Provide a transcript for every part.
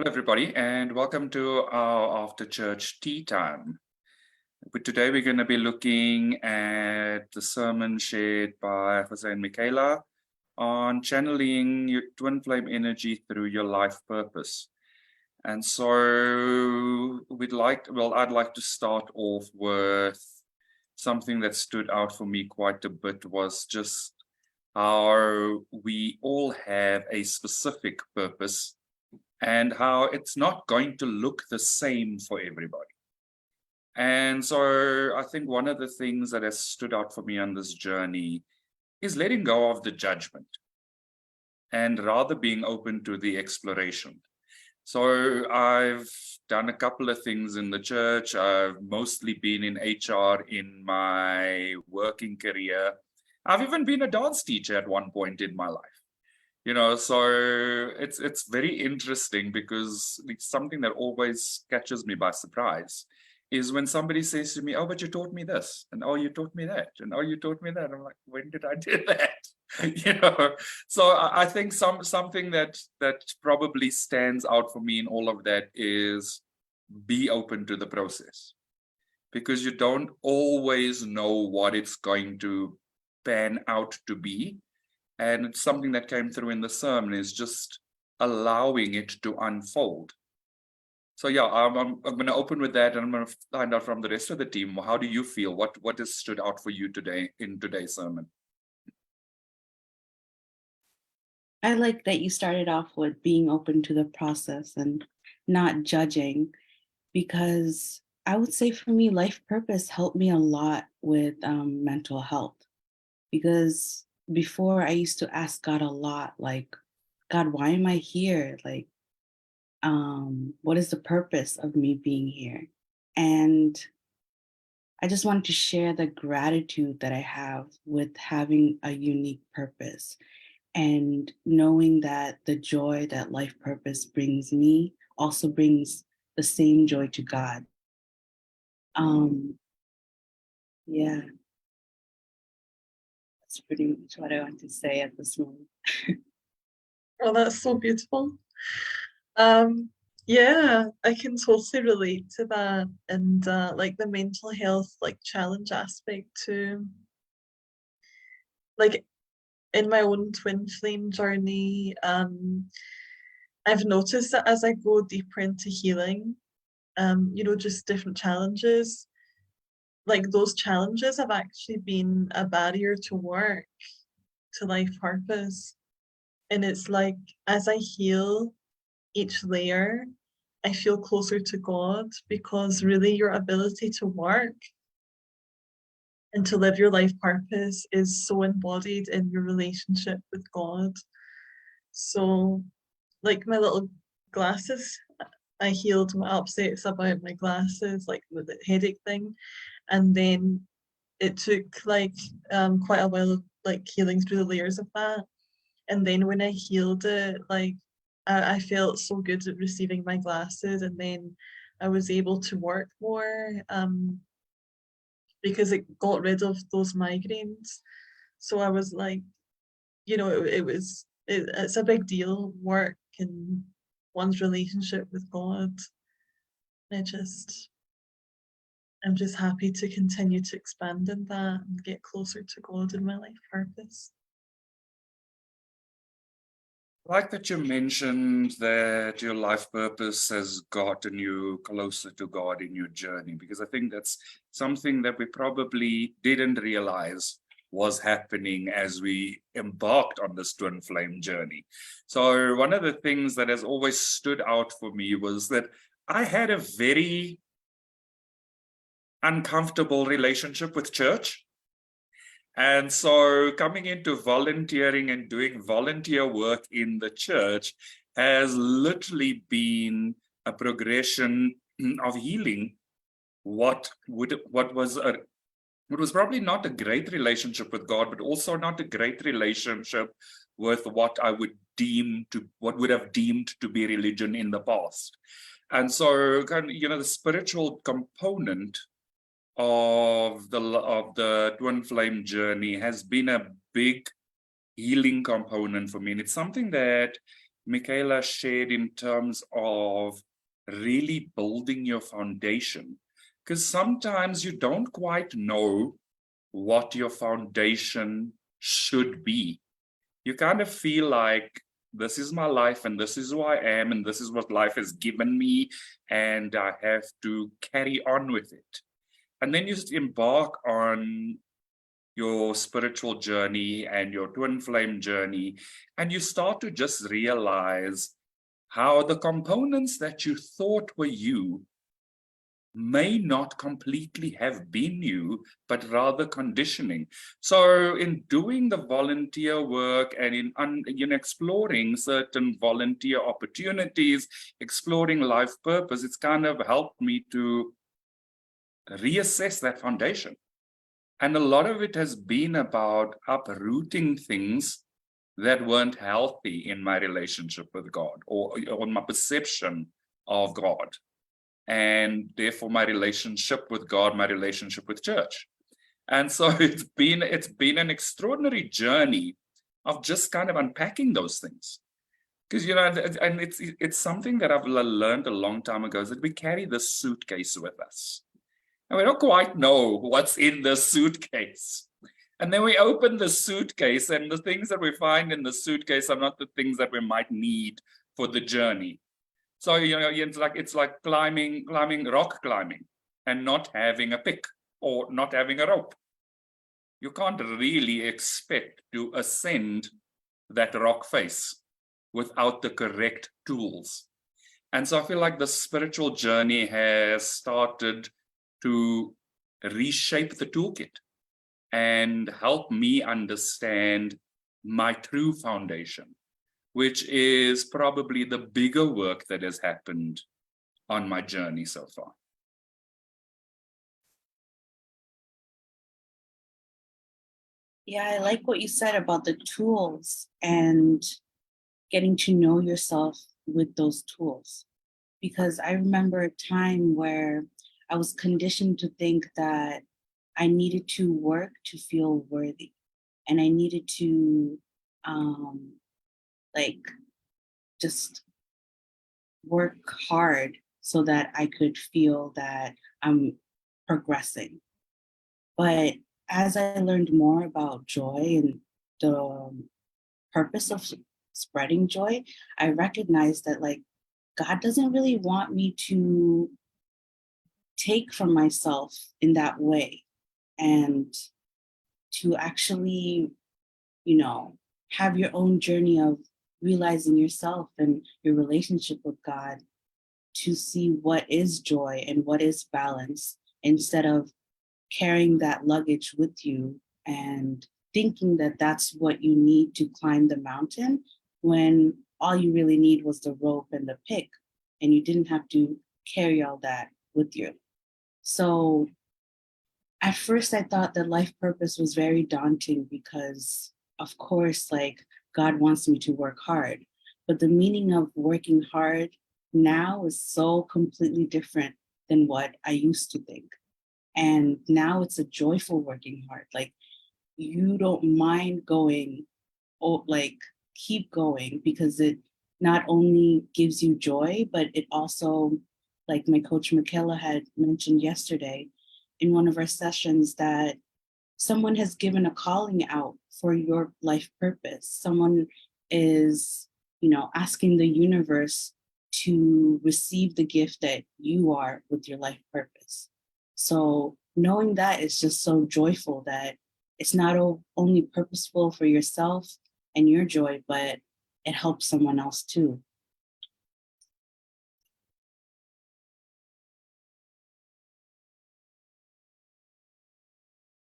Hello, everybody, and welcome to our after church tea time. But today we're going to be looking at the sermon shared by Jose and Michaela on channeling your twin flame energy through your life purpose. And so I'd like to start off with something that stood out for me quite a bit, was just how we all have a specific purpose and how it's not going to look the same for everybody. And so I think one of the things that has stood out for me on this journey is letting go of the judgment and rather being open to the exploration. So I've done a couple of things in the church. I've mostly been in HR in my working career. I've even been a dance teacher at one point in my life. So it's very interesting because it's something that always catches me by surprise is when somebody says to me, "Oh, but you taught me this, and oh, you taught me that, and oh, you taught me that." I'm like, when did I do that? So I think something that probably stands out for me in all of that is be open to the process, because you don't always know what it's going to pan out to be. And it's something that came through in the sermon, is just allowing it to unfold. So yeah, I'm going to open with that, and I'm going to find out from the rest of the team, how do you feel? What has stood out for you today in today's sermon? I like that you started off with being open to the process and not judging, because I would say for me, life purpose helped me a lot with mental health. Because before I used to ask God a lot, like, God, why am I here? Like, what is the purpose of me being here? And I just wanted to share the gratitude that I have with having a unique purpose and knowing that the joy that life purpose brings me also brings the same joy to God. Um, yeah, that's pretty much what I want to say at this moment. Oh, that's so beautiful. Yeah, I can totally relate to that, and like the mental health challenge aspect too. Like in my own twin flame journey, I've noticed that as I go deeper into healing, just different challenges, like those challenges have actually been a barrier to work, to life purpose. And it's like as I heal each layer, I feel closer to God, because really your ability to work and to live your life purpose is so embodied in your relationship with God. So, like my little glasses, I healed my upsets about my glasses, like with the headache thing. And then it took quite a while of healing through the layers of that. And then when I healed it, I felt so good at receiving my glasses, and then I was able to work more because it got rid of those migraines. So I was like, it's a big deal, work and one's relationship with God. I'm just happy to continue to expand in that and get closer to God in my life purpose. I like that you mentioned that your life purpose has gotten you closer to God in your journey, because I think that's something that we probably didn't realize was happening as we embarked on this twin flame journey. So one of the things that has always stood out for me was that I had a very uncomfortable relationship with church. And so coming into volunteering and doing volunteer work in the church has literally been a progression of healing what was probably not a great relationship with God, but also not a great relationship with what would have deemed to be religion in the past. And so the spiritual component of the twin flame journey has been a big healing component for me, and it's something that Michaela shared in terms of really building your foundation, because sometimes you don't quite know what your foundation should be. You kind of feel like this is my life and this is who I am and this is what life has given me and I have to carry on with it. And then you just embark on your spiritual journey and your twin flame journey, and you start to just realize how the components that you thought were you may not completely have been you, but rather conditioning. So in doing the volunteer work and in exploring certain volunteer opportunities, exploring life purpose, it's kind of helped me to reassess that foundation. And a lot of it has been about uprooting things that weren't healthy in my relationship with God or my perception of God. And therefore my relationship with God, my relationship with church. And so it's been an extraordinary journey of just kind of unpacking those things. Because, and it's something that I've learned a long time ago, is that we carry this suitcase with us. And we don't quite know what's in the suitcase. And then we open the suitcase, and the things that we find in the suitcase are not the things that we might need for the journey. So, it's like rock climbing, and not having a pick or not having a rope. You can't really expect to ascend that rock face without the correct tools. And so I feel like the spiritual journey has started to reshape the toolkit and help me understand my true foundation, which is probably the bigger work that has happened on my journey so far. Yeah, I like what you said about the tools and getting to know yourself with those tools. Because I remember a time where I was conditioned to think that I needed to work to feel worthy. And I needed to just work hard so that I could feel that I'm progressing. But as I learned more about joy and the purpose of spreading joy, I recognized that God doesn't really want me to take from myself in that way, and to actually, have your own journey of realizing yourself and your relationship with God, to see what is joy and what is balance, instead of carrying that luggage with you and thinking that that's what you need to climb the mountain, when all you really need was the rope and the pick, and you didn't have to carry all that with you. So at first I thought that life purpose was very daunting, because of course, God wants me to work hard, but the meaning of working hard now is so completely different than what I used to think. And now it's a joyful working hard. You don't mind going, or keep going, because it not only gives you joy, but it also, like my coach Michaela had mentioned yesterday in one of our sessions, that someone has given a calling out for your life purpose. Someone is, asking the universe to receive the gift that you are with your life purpose. So knowing that is just so joyful, that it's not only purposeful for yourself and your joy, but it helps someone else too.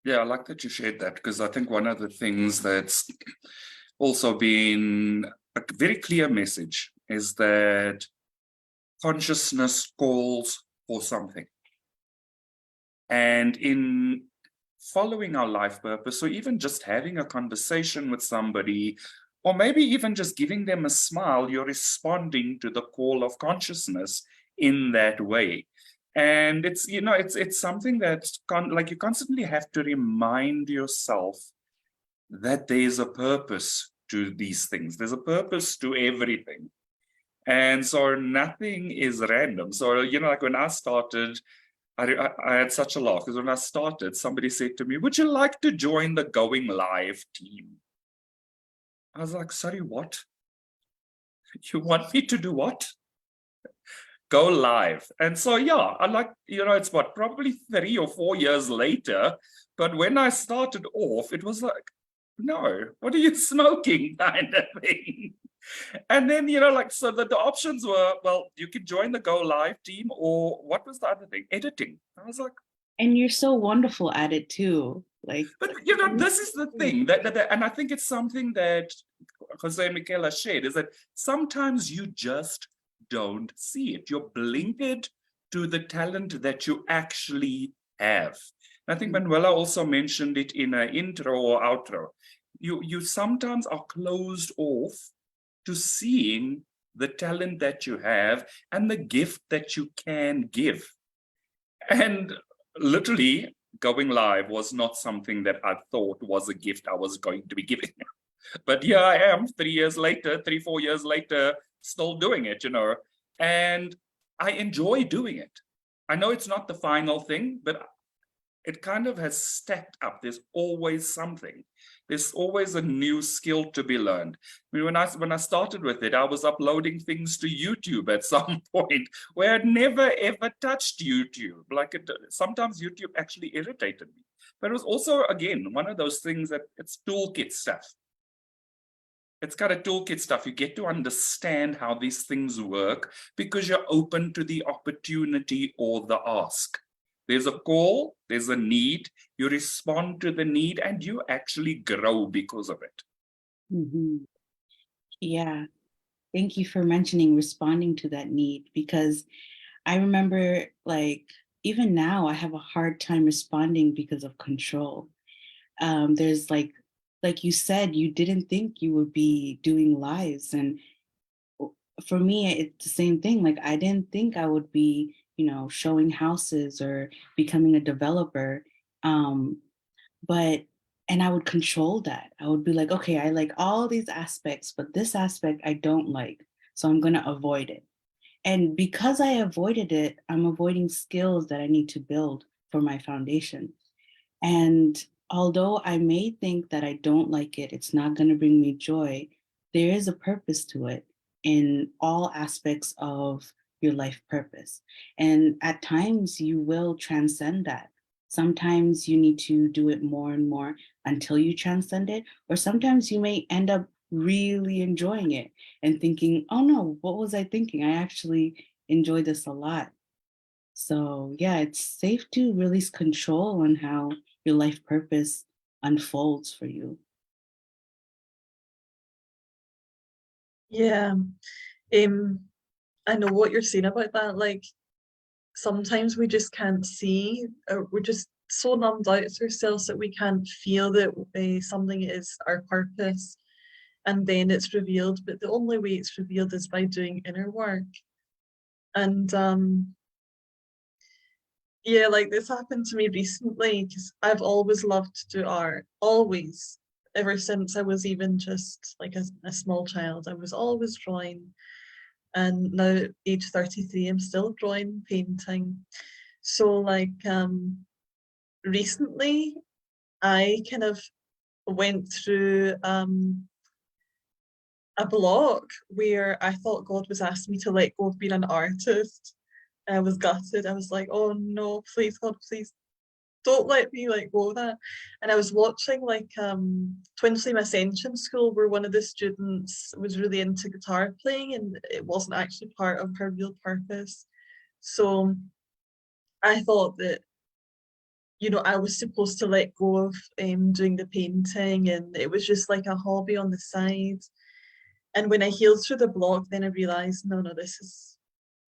Yeah, I like that you shared that, because I think one of the things that's also been a very clear message is that consciousness calls for something. And in following our life purpose, or even just having a conversation with somebody, or maybe even just giving them a smile, you're responding to the call of consciousness in that way. And it's something that's you constantly have to remind yourself that there's a purpose to these things. There's a purpose to everything. And so nothing is random. So, like when I started, I had such a laugh because when I started, somebody said to me, "Would you like to join the Going Live team?" I was like, "Sorry, what? You want me to do what?" Go live. And so, yeah, I like, it's what, probably 3 or 4 years later. But when I started off, it was like, no, what are you smoking kind of thing. And then, so the options were, well, you could join the Go Live team, or what was the other thing? Editing. I was like, And you're so wonderful at it too. Like, but this is the thing and I think it's something that Jose and Michaela shared, is that sometimes you just don't see it. You're blinkered to the talent that you actually have. And I think Manuela also mentioned it in an intro or outro. You sometimes are closed off to seeing the talent that you have and the gift that you can give. And literally, going live was not something that I thought was a gift I was going to be giving. But here I am 3, 4 years later, still doing it, and I enjoy doing it. I know it's not the final thing, but it kind of has stacked up. There's always something. There's always a new skill to be learned. I mean, when I started with it, I was uploading things to YouTube at some point where I'd never ever touched YouTube. Sometimes YouTube actually irritated me. But it was also, again, one of those things that it's toolkit stuff. It's kind of toolkit stuff. You get to understand how these things work because you're open to the opportunity or the ask. There's a call, there's a need, you respond to the need, and you actually grow because of it. mm-hmm. Yeah. Thank you for mentioning responding to that need, because I remember, like, even now I have a hard time responding because of control. There's like you said, you didn't think you would be doing lives. And for me, it's the same thing. Like, I didn't think I would be, showing houses or becoming a developer. And I would control that. I would be like, okay, I like all these aspects, but this aspect I don't like. So I'm going to avoid it. And because I avoided it, I'm avoiding skills that I need to build for my foundation. And although I may think that I don't like it, it's not going to bring me joy, there is a purpose to it in all aspects of your life purpose. And at times you will transcend that. Sometimes you need to do it more and more until you transcend it. Or sometimes you may end up really enjoying it and thinking, oh no, what was I thinking? I actually enjoy this a lot. So yeah, it's safe to release control on how your life purpose unfolds for you. Yeah. I know what you're saying about that. Like, sometimes we just can't see, or we're just so numbed out to ourselves that we can't feel that something is our purpose, and then it's revealed. But the only way it's revealed is by doing inner work. And yeah, like this happened to me recently because I've always loved to do art, always. Ever since I was even just like a small child, I was always drawing. And now, age 33, I'm still drawing, painting. So like recently I kind of went through a block where I thought God was asking me to let go of being an artist. I was gutted. I was like, oh no, please God, please don't let me let go of that. And I was watching like Twin Flame Ascension school where one of the students was really into guitar playing and it wasn't actually part of her real purpose. So I thought that, I was supposed to let go of doing the painting, and it was just like a hobby on the side. And when I healed through the block, then I realized, no, this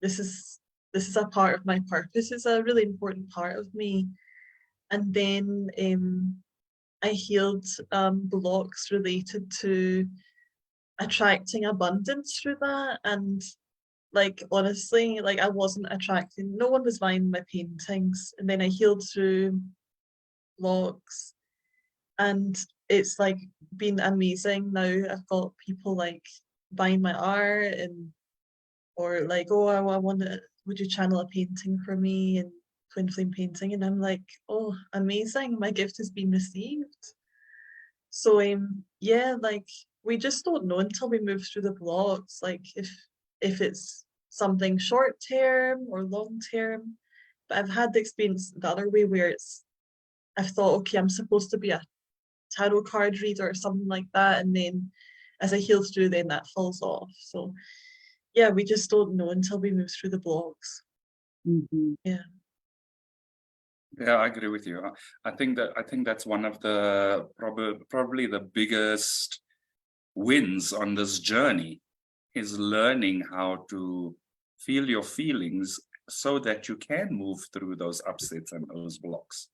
is a part of my purpose. It's a really important part of me. And then I healed blocks related to attracting abundance through that. And like, honestly, like I wasn't attracting, no one was buying my paintings. And then I healed through blocks, and it's like been amazing. Now I've got people like buying my art and or like, oh, I want to, would you channel a painting for me and twin flame painting? And I'm like, oh, amazing, my gift has been received. So yeah, like we just don't know until we move through the blocks, like if it's something short term or long term. But I've had the experience the other way where I've thought, okay, I'm supposed to be a tarot card reader or something like that, and then as I heal through, then that falls off. So yeah, we just don't know until we move through the blocks. Mhm. Yeah. Yeah, I agree with you. I think that's one of the probably the biggest wins on this journey is learning how to feel your feelings so that you can move through those upsets and those blocks.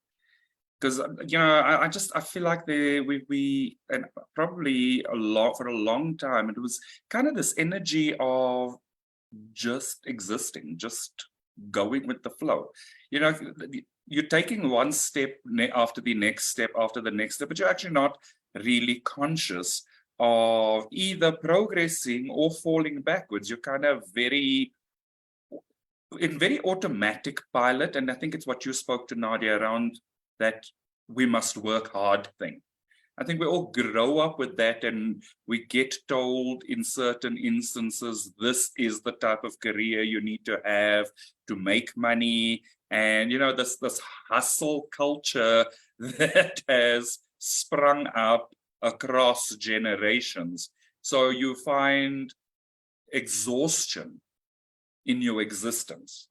Because I feel like we and probably for a long time it was kind of this energy of just existing, just going with the flow. You know, you're taking one step after the next step after the next step, but you're actually not really conscious of either progressing or falling backwards. You're kind of very automatic pilot. And I think it's what you spoke to Nadia around, that we must work hard thing. I think we all grow up with that, and we get told in certain instances, this is the type of career you need to have to make money. And, you know, this hustle culture that has sprung up across generations. So you find exhaustion in your existence.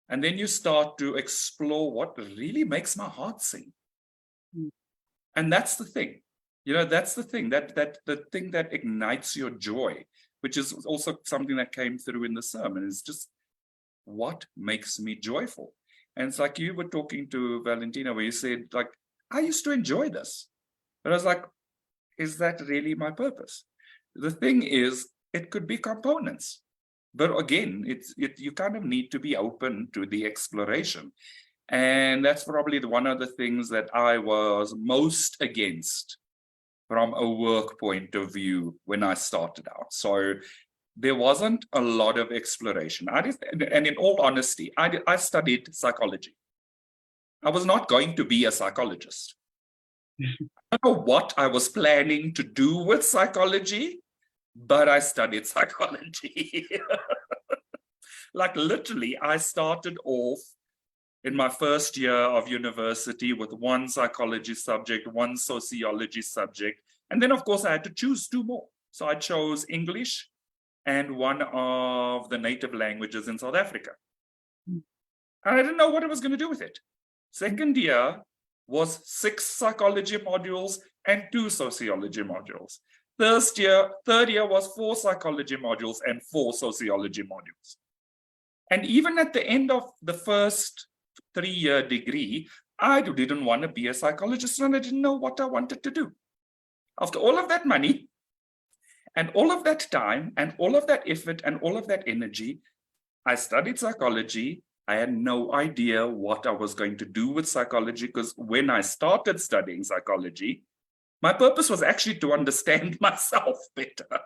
And then you start to explore what really makes my heart sing. And that's the thing, you know, that's the thing, that the thing that ignites your joy, which is also something that came through in the sermon, is just what makes me joyful. And it's like you were talking to Valentina where you said, like, I used to enjoy this, but I was like, is that really my purpose? The thing is, it could be components, but again, you kind of need to be open to the exploration. And that's probably one of the things that I was most against from a work point of view when I started out. So there wasn't a lot of exploration. And in all honesty, I studied psychology. I was not going to be a psychologist. I don't know what I was planning to do with psychology, but I studied psychology. Like literally, I started off in my first year of university with one psychology subject, one sociology subject. And then, of course, I had to choose two more. So I chose English and one of the native languages in South Africa. And I didn't know what I was going to do with it. Second year was 6 psychology modules and 2 sociology modules. Third year was 4 psychology modules and 4 sociology modules. And even at the end of the first 3-year degree, I didn't want to be a psychologist, and I didn't know what I wanted to do. After all of that money and all of that time and all of that effort and all of that energy, I studied psychology. I had no idea what I was going to do with psychology, because when I started studying psychology, my purpose was actually to understand myself better.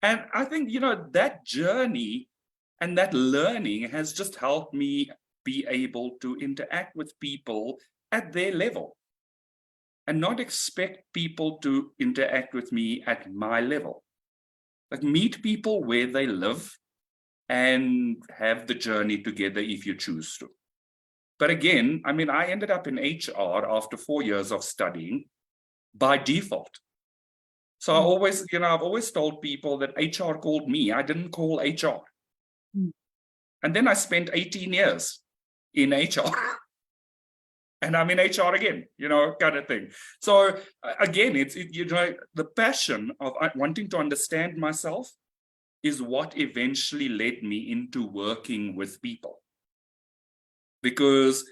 And I think, you know, that journey and that learning has just helped me be able to interact with people at their level and not expect people to interact with me at my level. Like, meet people where they live and have the journey together if you choose to. But again, I mean, I ended up in HR after 4 years of studying by default. So I've always told people that HR called me. I didn't call HR. And then I spent 18 years in HR. And I'm in HR again, you know, kind of thing. So again, you know, the passion of wanting to understand myself is what eventually led me into working with people. Because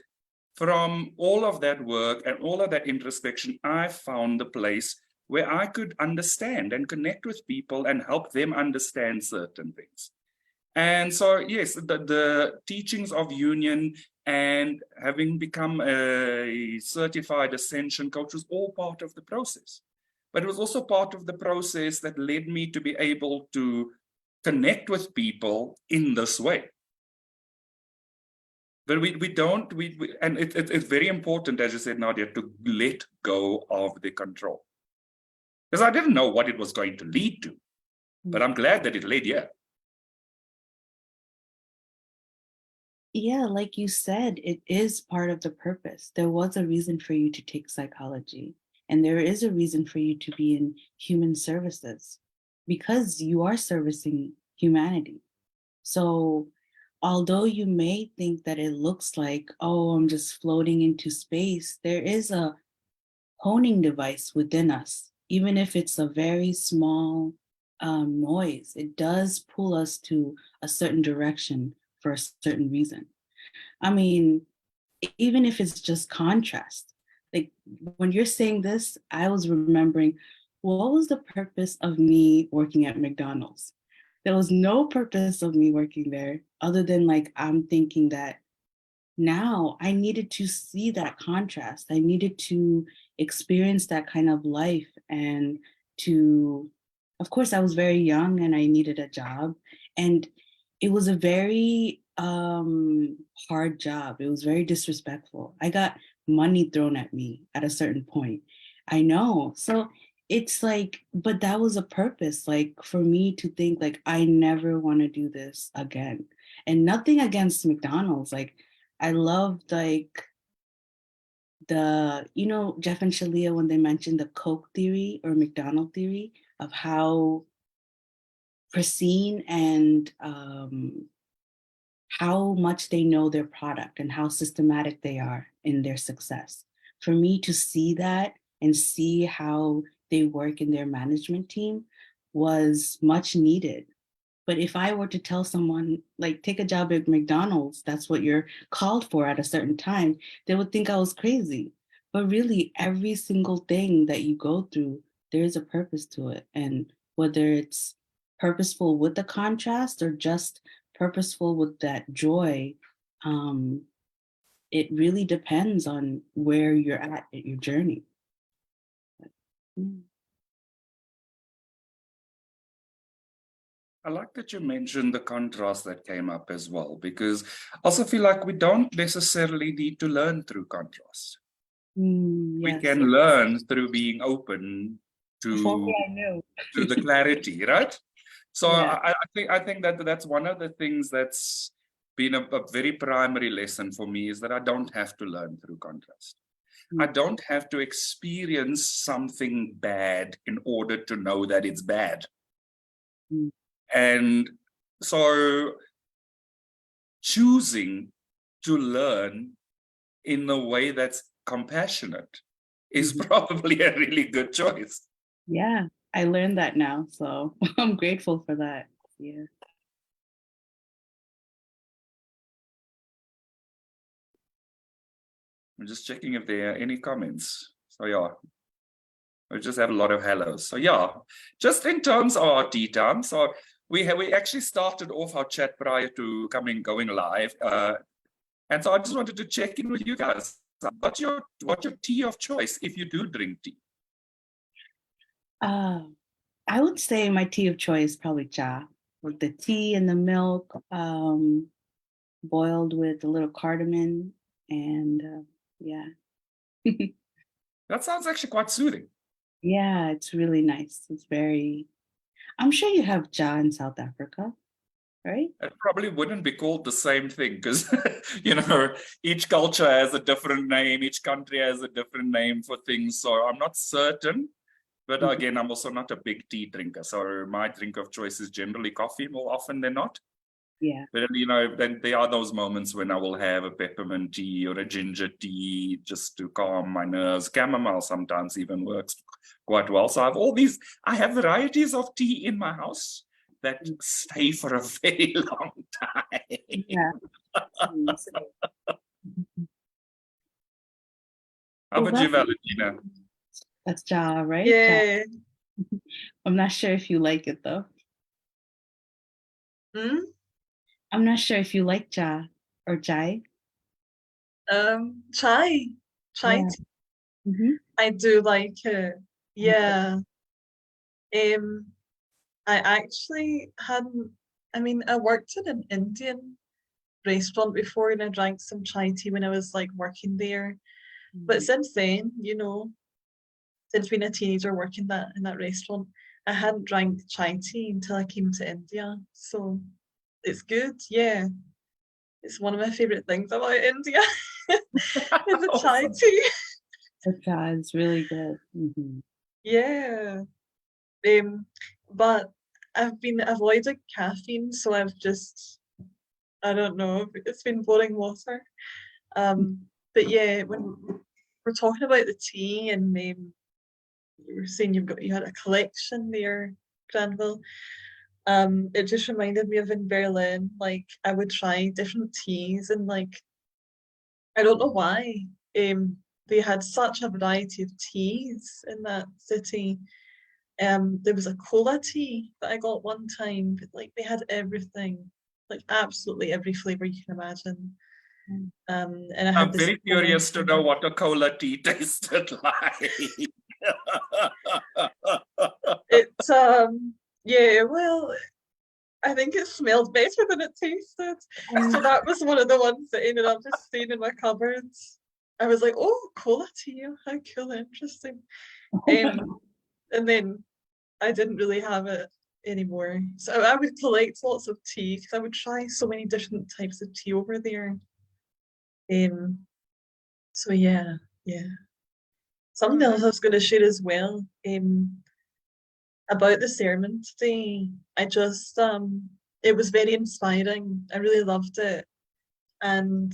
from all of that work and all of that introspection, I found the place where I could understand and connect with people and help them understand certain things. And so, yes, the teachings of union and having become a certified Ascension coach was all part of the process. but it was also part of the process that led me to be able to connect with people in this way. But we don't, and it's very important, as you said, Nadia, to let go of the control. Because I didn't know what it was going to lead to, but I'm glad that it led here. Yeah, like you said, it is part of the purpose. There was a reason for you to take psychology, and there is a reason for you to be in human services because you are servicing humanity. So, although you may think that it looks like, oh, I'm just floating into space, there is a honing device within us. Even if it's a very small noise, it does pull us to a certain direction for a certain reason. I mean, even if it's just contrast, like when you're saying this, I was remembering what was the purpose of me working at McDonald's? There was no purpose of me working there other than like I'm thinking that now I needed to see that contrast. I needed to experience that kind of life and to, of course, I was very young and I needed a job. And it was a very hard job. It was very disrespectful. I got money thrown at me at a certain point. I know. So it's like, but that was a purpose, like for me to think like, I never want to do this again. And nothing against McDonald's. Like, I loved like Jeff and Shaleia when they mentioned the Coke theory or McDonald theory of how pristine and how much they know their product and how systematic they are in their success. For me to see that and see how they work in their management team was much needed. But if I were to tell someone, like, take a job at McDonald's, that's what you're called for at a certain time, they would think I was crazy. But really, every single thing that you go through, there's a purpose to it. And whether it's purposeful with the contrast or just purposeful with that joy, it really depends on where you're at your journey. I like that you mentioned the contrast that came up as well, because I also feel like we don't necessarily need to learn through contrast. Yes. We can learn through being open to the clarity, right? So Yeah. I think that that's one of the things that's been a very primary lesson for me, is that I don't have to learn through contrast. I don't have to experience something bad in order to know that it's bad. And so choosing to learn in a way that's compassionate is probably a really good choice. Yeah, I learned that now, so I'm grateful for that. Yeah. I'm just checking if there are any comments. So yeah, we just have a lot of hellos. So yeah, just in terms of our tea time, so we actually started off our chat prior to going live, and so I just wanted to check in with you guys. What's your tea of choice if you do drink tea? I would say my tea of choice is probably cha, with the tea and the milk, boiled with a little cardamom, and yeah. That sounds actually quite soothing. Yeah, it's really nice. It's very. I'm sure you have cha in South Africa, right? It probably wouldn't be called the same thing because, each culture has a different name, each country has a different name for things. So I'm not certain. But again, I'm also not a big tea drinker. So my drink of choice is generally coffee more often than not. Yeah. But, then there are those moments when I will have a peppermint tea or a ginger tea just to calm my nerves. Chamomile sometimes even works quite well. So I have varieties of tea in my house that stay for a very long time. Yeah. How about you, Valentina? That's cha, right? Yeah. Cha. I'm not sure if you like it though. I'm not sure if you like cha or chai. Chai Yeah. tea. I do like it. Yeah. I actually hadn't, I mean, I worked in an Indian restaurant before and I drank some chai tea when I was like working there. But since then, since being a teenager working in that restaurant, I hadn't drank chai tea until I came to India. So it's good, yeah. It's one of my favorite things about India is the chai Awesome. tea. The chai is really good. Mhm. Yeah. But I've been avoiding caffeine, so I've just, I don't know, it's been boiling water. But yeah, when we're talking about the tea and you were saying you had a collection there, Granville. It just reminded me of in Berlin, like I would try different teas and like I don't know why. They had such a variety of teas in that city. There was a cola tea that I got one time, but like they had everything, like absolutely every flavor you can imagine. And I had I'm this very cola curious to know what a cola tea tasted like. It's yeah, well, I think it smelled better than it tasted. So that was one of the ones that ended up just staying in my cupboards. I was like, oh, cola tea, how cool, interesting. And then I didn't really have it anymore. So I would collect lots of tea because I would try so many different types of tea over there. So yeah, yeah. Something else I was going to share as well. About the sermon today. I just it was very inspiring. I really loved it. And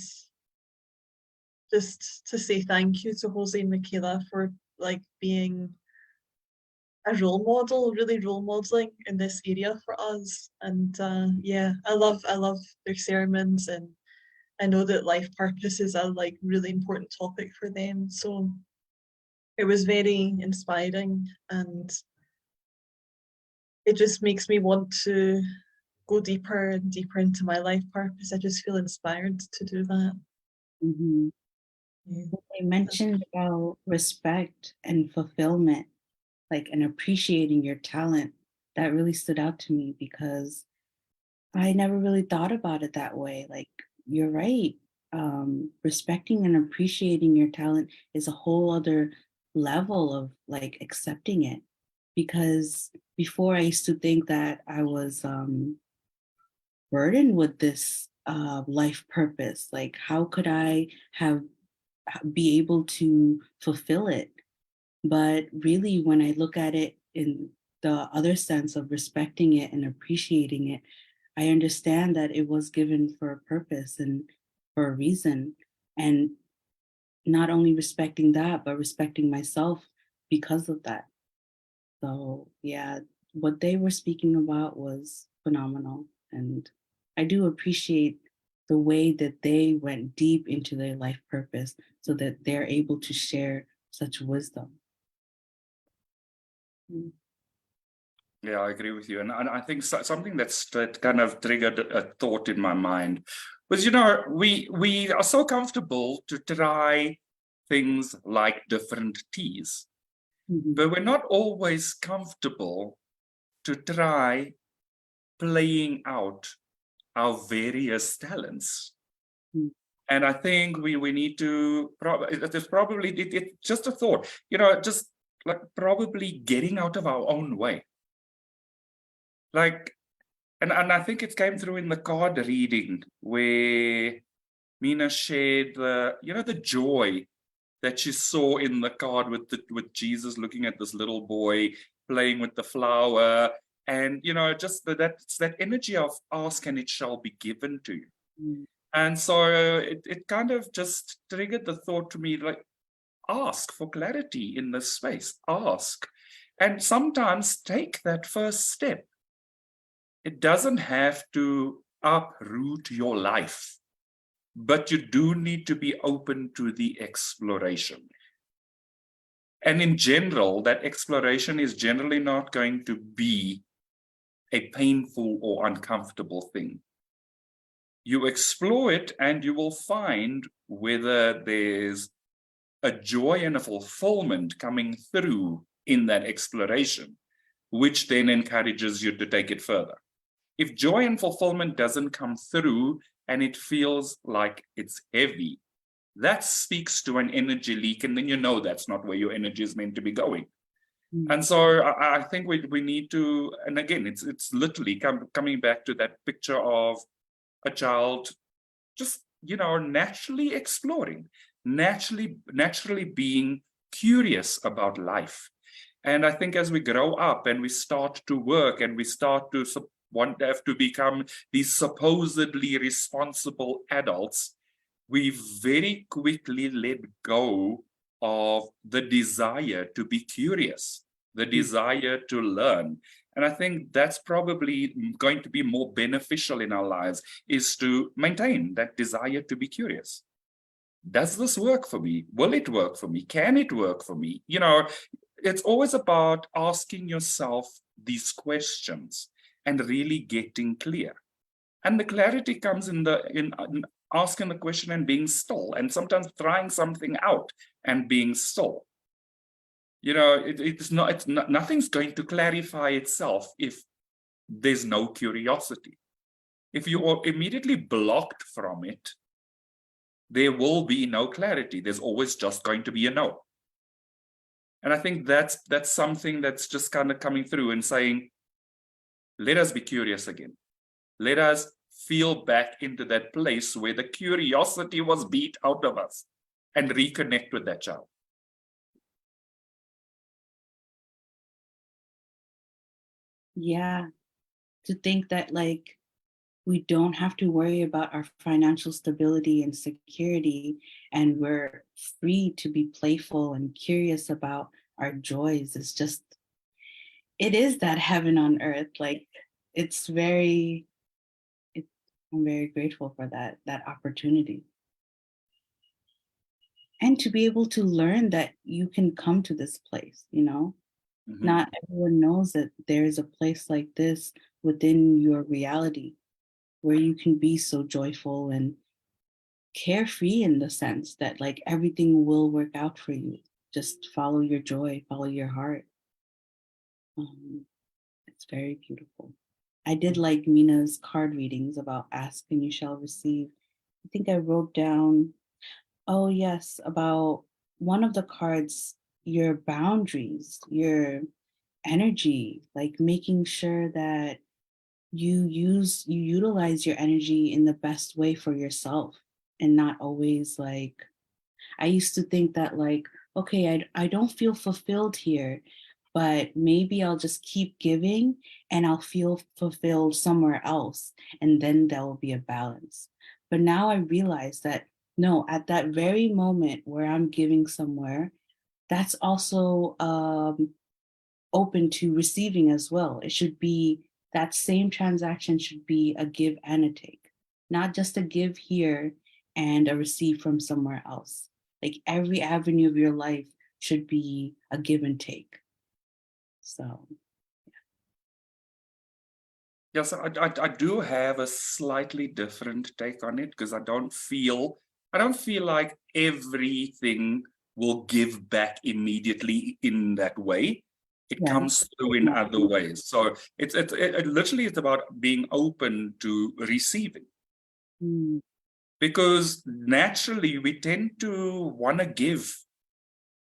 just to say thank you to Jose and Michaela for like being a role model, really role modeling in this area for us. And yeah, I love their sermons and I know that life purpose is a like really important topic for them. So it was very inspiring and it just makes me want to go deeper and deeper into my life purpose. I just feel inspired to do that. Mhm. Yeah. They mentioned about respect and fulfillment, like, and appreciating your talent. That really stood out to me because I never really thought about it that way. Like, you're right. Respecting and appreciating your talent is a whole other level of like accepting it. Because before I used to think that I was burdened with this life purpose. Like, how could I have be able to fulfill it? But really, when I look at it in the other sense of respecting it and appreciating it, I understand that it was given for a purpose and for a reason. And not only respecting that, but respecting myself because of that. So, yeah, what they were speaking about was phenomenal. And I do appreciate the way that they went deep into their life purpose so that they're able to share such wisdom. Mm. Yeah, I agree with you. And I think something that kind of triggered a thought in my mind was, we are so comfortable to try things like different teas, Mhm. but we're not always comfortable to try playing out our various talents. Mm. And I think we need to there's probably it's just a thought, just like probably getting out of our own way. Like, and I think it came through in the card reading where Mina shared the joy that she saw in the card with Jesus looking at this little boy playing with the flower, and just that energy of ask and it shall be given to you. Mm. And so it kind of just triggered the thought to me, like, ask for clarity in this space, ask, and sometimes take that first step. It doesn't have to uproot your life, but you do need to be open to the exploration. And in general, that exploration is generally not going to be a painful or uncomfortable thing. You explore it and you will find whether there's a joy and a fulfillment coming through in that exploration, which then encourages you to take it further. If joy and fulfillment doesn't come through and it feels like it's heavy, that speaks to an energy leak, and then you know that's not where your energy is meant to be going. And so I think we need to, and again, it's literally coming back to that picture of a child just, naturally exploring, naturally being curious about life. And I think as we grow up and we start to work and we start to have to become these supposedly responsible adults, we very quickly let go of the desire to be curious, the desire to learn. And I think that's probably going to be more beneficial in our lives, is to maintain that desire to be curious. Does this work for me? Will it work for me? Can it work for me? It's always about asking yourself these questions and really getting clear. And the clarity comes in asking the question and being still, and sometimes trying something out and being still. Nothing's going to clarify itself if there's no curiosity. If you are immediately blocked from it, there will be no clarity. There's always just going to be a no. And I think that's something that's just kind of coming through and saying, let us be curious again. Let us feel back into that place where the curiosity was beat out of us and reconnect with that child. Yeah, to think that we don't have to worry about our financial stability and security, and we're free to be playful and curious about our joys. It is that heaven on earth. I'm very grateful for that opportunity. And to be able to learn that you can come to this place, Not everyone knows that there's a place like this within your reality where you can be so joyful and carefree, in the sense that everything will work out for you. Just follow your joy, follow your heart. It's very beautiful. I did like Mina's card readings about ask and you shall receive. I think I wrote down, oh yes, about one of the cards, your boundaries, your energy, making sure that you utilize your energy in the best way for yourself, and not always I used to think that okay, I don't feel fulfilled here, but maybe I'll just keep giving and I'll feel fulfilled somewhere else, and then there will be a balance. But now I realize that no, at that very moment where I'm giving somewhere, that's also open to receiving as well. It should be, that same transaction should be a give and a take, not just a give here and a receive from somewhere else. Every avenue of your life should be a give and take. So yes, I do have a slightly different take on it, because I don't feel like everything will give back immediately in that way. It comes through in other ways. So it literally is about being open to receiving. Because naturally we tend to want to give,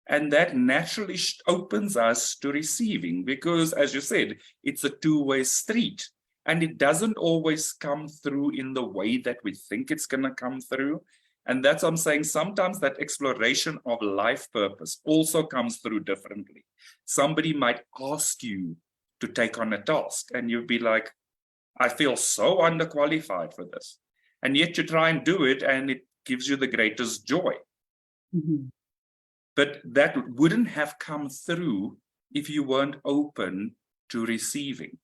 and that naturally opens us to receiving, because as you said, it's a two-way street, and it doesn't always come through in the way that we think it's going to come through. And that's what I'm saying. Sometimes that exploration of life purpose also comes through differently. Somebody might ask you to take on a task, and you'll be like, I feel so underqualified for this. And yet you try and do it, and it gives you the greatest joy. But that wouldn't have come through if you weren't open to receiving.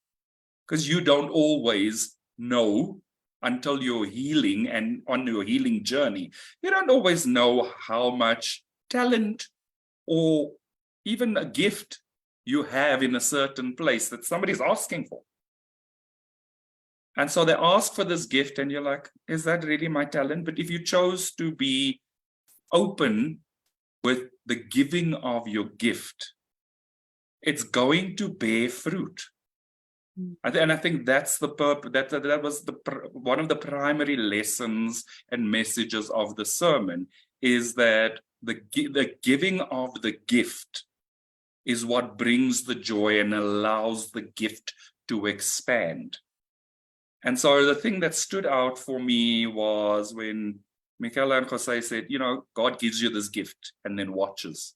Because you don't always know until you're healing and on your healing journey. You don't always know how much talent or even a gift you have in a certain place that somebody's asking for. And so they ask for this gift, and you're like, is that really my talent? But if you chose to be open with the giving of your gift, it's going to bear fruit. And I think that's the purpose. That was one of the primary lessons and messages of the sermon, is that the giving of the gift is what brings the joy and allows the gift to expand. And so the thing that stood out for me was when Michaela and Jose said, you know, God gives you this gift and then watches.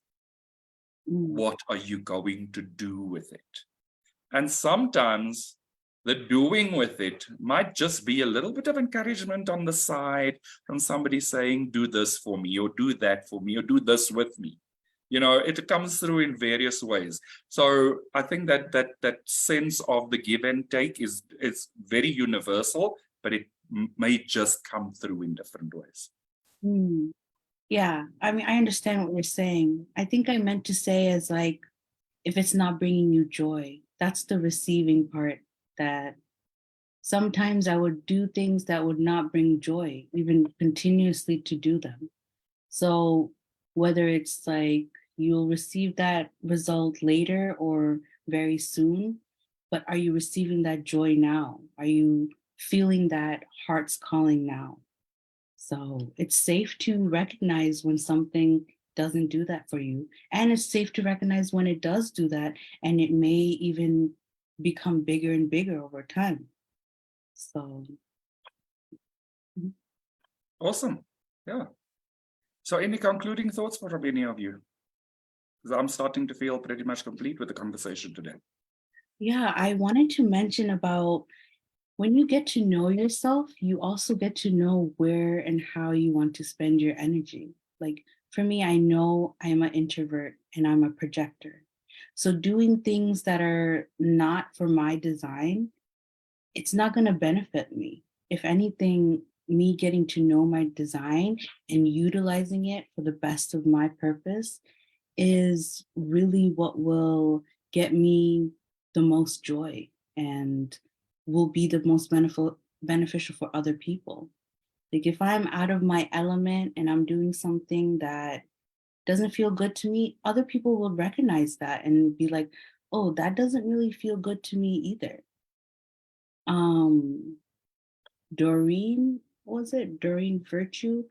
What are you going to do with it? And sometimes the doing with it might just be a little bit of encouragement on the side from somebody saying, do this for me, or do that for me, or do this with me. You know, it comes through in various ways. So I think that sense of the give and take is very universal, but it may just come through in different ways. Yeah, I mean, I understand what you're saying. I think I meant to say is like, if it's not bringing you joy, that's the receiving part, that sometimes I would do things that would not bring joy, even continuously to do them. So whether it's like you'll receive that result later or very soon, but are you receiving that joy now? Are you feeling that heart's calling now? So it's safe to recognize when something doesn't do that for you. And it's safe to recognize when it does do that, and it may even become bigger and bigger over time. So. Awesome. Yeah. So any concluding thoughts from any of you? Because I'm starting to feel pretty much complete with the conversation today. Yeah, I wanted to mention about when you get to know yourself, you also get to know where and how you want to spend your energy. Like for me, I know I'm an introvert and I'm a projector. So doing things that are not for my design, it's not going to benefit me. If anything, me getting to know my design and utilizing it for the best of my purpose is really what will get me the most joy and will be the most beneficial for other people. Like if I'm out of my element and I'm doing something that doesn't feel good to me, other people will recognize that and be like, oh, that doesn't really feel good to me either. Doreen, was it Doreen Virtue,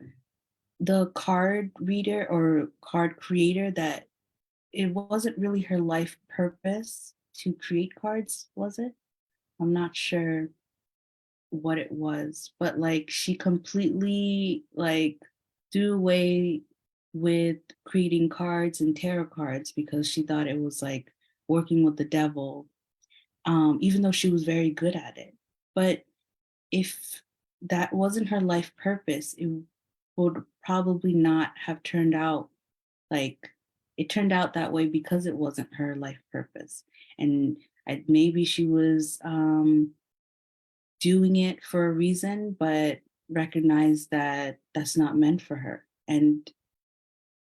the card reader or card creator, that it wasn't really her life purpose to create cards, was it? I'm not sure what it was, but like she completely like threw away with creating cards and tarot cards because she thought it was like working with the devil, even though she was very good at it. But if that wasn't her life purpose, it would probably not have turned out like it turned out that way because it wasn't her life purpose. And maybe she was doing it for a reason, but recognized that that's not meant for her. And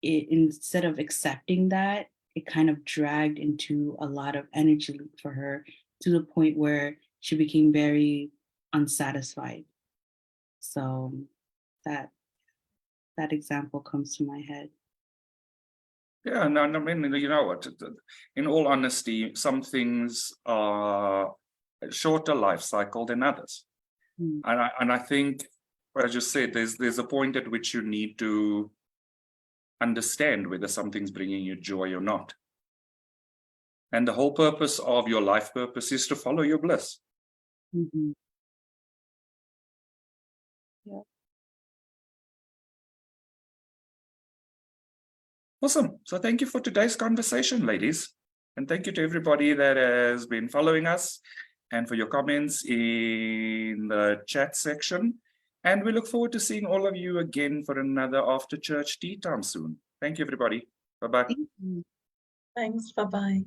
instead of accepting that, it kind of dragged into a lot of energy for her to the point where she became very unsatisfied. So that example comes to my head. Yeah, no, I mean, you know what? In all honesty, some things are a shorter life cycle than others, and I think, as you said, there's a point at which you need to understand whether something's bringing you joy or not. And the whole purpose of your life purpose is to follow your bliss. Mm-hmm. Yeah. Awesome. So thank you for today's conversation, ladies. And thank you to everybody that has been following us and for your comments in the chat section. And we look forward to seeing all of you again for another after church tea time soon. Thank you, everybody. Bye-bye. Thank you. Thanks. Bye-bye.